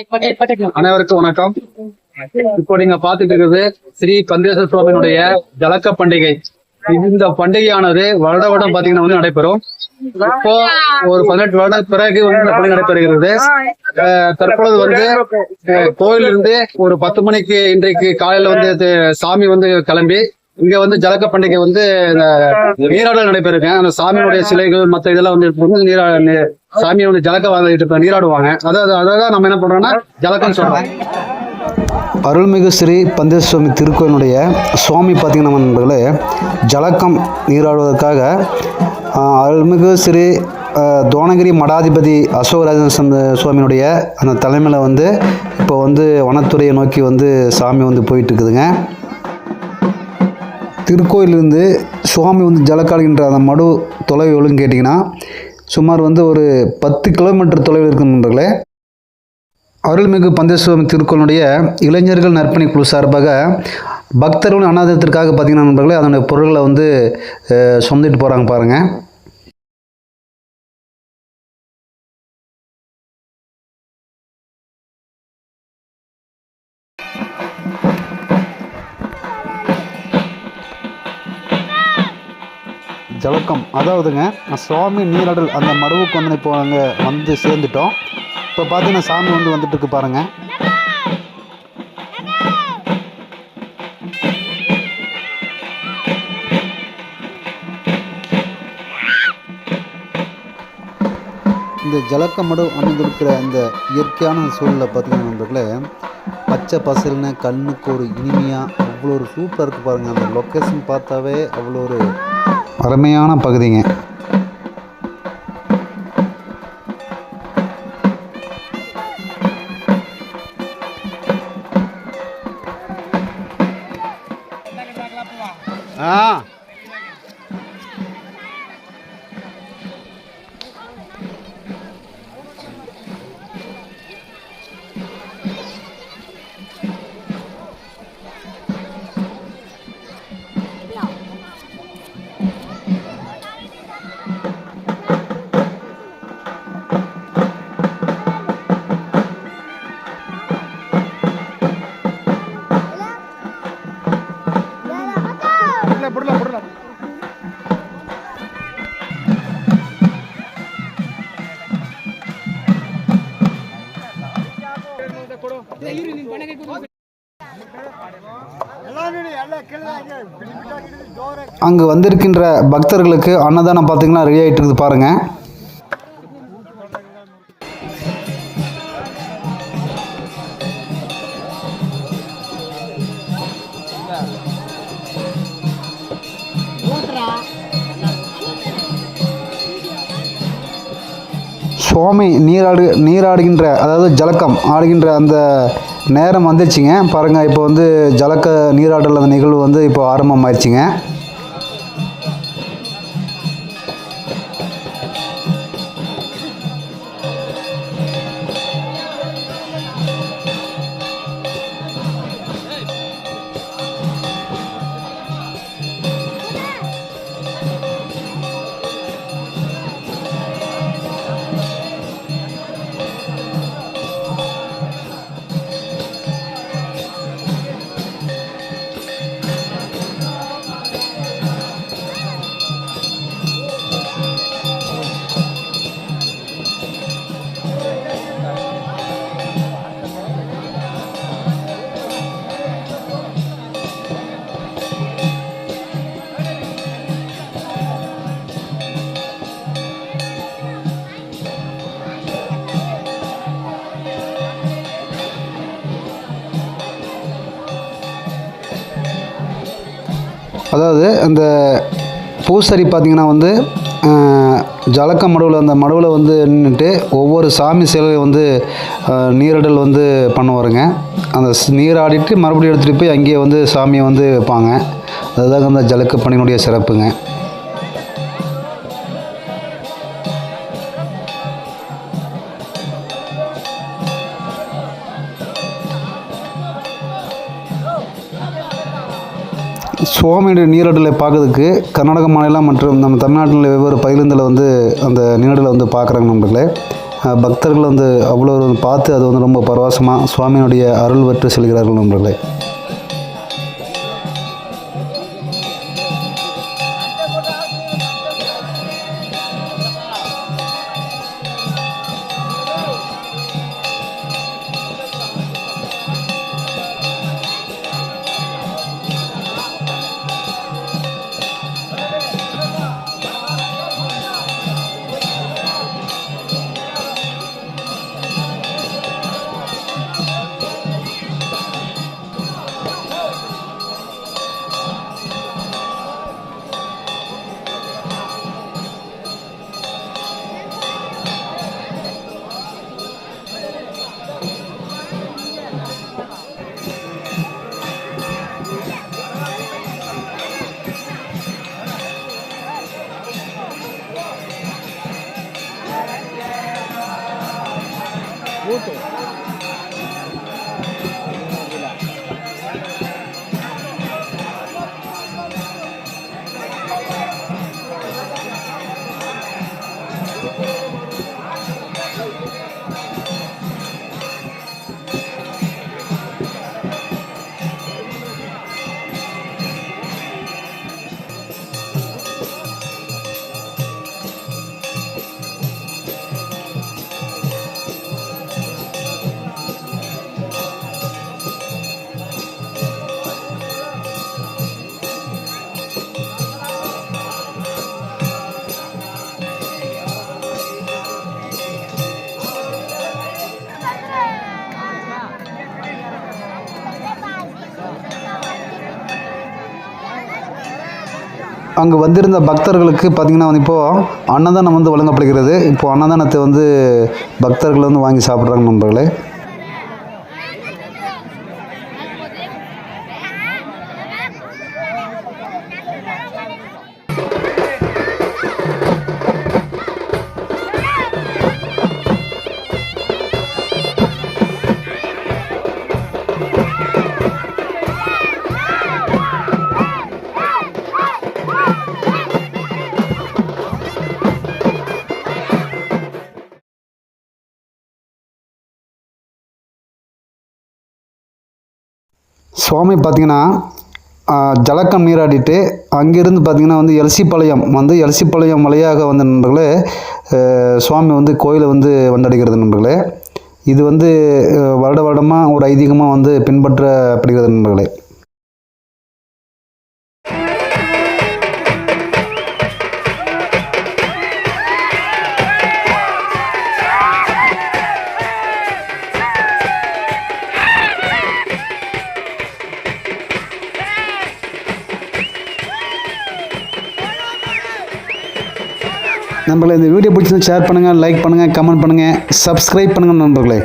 அனைவருக்கும் வணக்கம். இப்போ நீங்க பாத்துட்டு இருக்கிறது ஸ்ரீ பந்தேஸ்வர சுவாமியினுடைய ஜலக்க பண்டிகை. இந்த பண்டிகையானது வருடம் பாத்தீங்கன்னா நடைபெறும். இப்போ ஒரு 18 வருட பிறகு இந்த பண்டிகை நடைபெறுகிறது. தற்பொழுது கோயிலிருந்து ஒரு 10 மணிக்கு இன்றைக்கு காலையில சாமி கிளம்பி இங்க ஜலக்க பண்டிகை நீராடல் நடைபெறுங்க. அந்த சாமியுடைய சிலைகள் மற்ற இதெல்லாம் சாமியை ஜலக்க நீராடுவாங்க. அதான் நம்ம என்ன பண்றோம்னா ஜலக்கம் சொல்றோம். அருள்மிகு ஸ்ரீ பந்தேஸ்வர சுவாமி திருக்கோயிலுடைய சுவாமி பார்த்தீங்கன்னா நண்பர்களே, ஜலக்கம் நீராடுவதற்காக அருள்மிகு ஸ்ரீ தோணகிரி மடாதிபதி அசோகராஜன் சுவாமியினுடைய அந்த தலைமையில் இப்போ வனத்துறையை நோக்கி சாமி போயிட்டு இருக்குதுங்க. திருக்கோயிலிருந்து சுவாமி ஜலக்காடுகின்ற அந்த மடு தொலைவு எவ்வளோன்னு கேட்டிங்கன்னா சுமார் ஒரு 10 கிலோமீட்டர் தொலைவில் இருக்கும் நண்பர்களே. அருள்மிகு பந்தேஸ்வர திருக்கோயிலுடைய இளைஞர்கள் நற்பணி குழு சார்பாக பக்தர்கள் அன்னதானத்திற்காக பார்த்தீங்கன்னா நண்பர்களே அதனுடைய பொருட்களை சொந்திட்டு போகிறாங்க பாருங்கள். ஜலக்கம் அதாவதுங்க சுவாமி நீராடல் அந்த மடுவுக்கு இப்போ நாங்கள் சேர்ந்துட்டோம். இப்போ பார்த்தீங்கன்னா சாமி வந்துட்டு இருக்கு பாருங்க. இந்த ஜலக்க மடு அமைந்திருக்கிற அந்த இயற்கையான சூழலை பார்த்தீங்கன்னா நண்பர்களே, பச்சை பசல்னு கண்ணுக்கு ஒரு இனிமையாக அவ்வளோ ஒரு சூப்பராக இருக்குது பாருங்கள். அந்த லொக்கேஷன் பார்த்தாவே அவ்வளோ ஒரு அருமையான பகுதிங்க. அங்கு வந்திருக்கின்ற பக்தர்களுக்கு அன்னதானம் பார்த்தீங்கன்னா ரெடி ஆகிட்டு இருக்குது பாருங்க. சுவாமி நீராடுகின்ற அதாவது ஜலக்கம் ஆடுகின்ற அந்த நேரம் வந்துருச்சுங்க பாருங்கள். இப்போ ஜலக்க நீராடல் அந்த நிகழ்வு இப்போ ஆரம்பமாயிடுச்சுங்க. அதாவது அந்த பூசரி பார்த்திங்கன்னா ஜலக்க மடுவில் அந்த மடுவில் நின்றுட்டு ஒவ்வொரு சாமி சிலையும் நீராடல் பண்ணுவாருங்க. அந்த நீராடிட்டு மறுபடியும் எடுத்துகிட்டு போய் அங்கேயே சாமியை வைப்பாங்க. அதுதாங்க அந்த ஜலக்க பணியினுடைய சிறப்புங்க. சுவாமியுடைய நீராடலை பார்க்கறதுக்கு கர்நாடக மாநிலம் மற்றும் நம்ம தமிழ்நாட்டில் வெவ்வேறு பகுதிகளில் அந்த நீராடலை பார்க்குறாங்க நண்பர்களே. பக்தர்கள் வந்து அவ்வளோ பார்த்து அது வந்து ரொம்ப பரவசமாக சுவாமியினுடைய அருள் பெற்று செல்கிறார்கள் நண்பர்களே. அங்கே வந்திருந்த பக்தர்களுக்கு பார்த்திங்கன்னா வந்து இப்போது அன்னதானம் வந்து வழங்கப்படுகிறது. இப்போது அன்னதானத்தை வந்து பக்தர்கள் வந்து வாங்கி சாப்பிட்றாங்க நண்பர்களே. சுவாமி பார்த்திங்கன்னா ஜலக்கம் நீராடிட்டு அங்கேருந்து பார்த்திங்கன்னா வந்து எல்சிப்பாளையம் வழியாக வந்த நண்பர்களே சுவாமி வந்து கோயிலை வந்து வந்தடைகிறது நண்பர்களே. இது வந்து வருடமாக ஒரு ஐதீகமாக வந்து பின்பற்றப்படுகிறது நண்பர்களே. நண்பர்களே, இந்த வீடியோ பிடிச்சிருந்தா ஷேர் பண்ணுங்கள், லைக் பண்ணுங்கள், கமெண்ட் பண்ணுங்கள், சப்ஸ்கிரைப் பண்ணுங்கள் நண்பர்களே.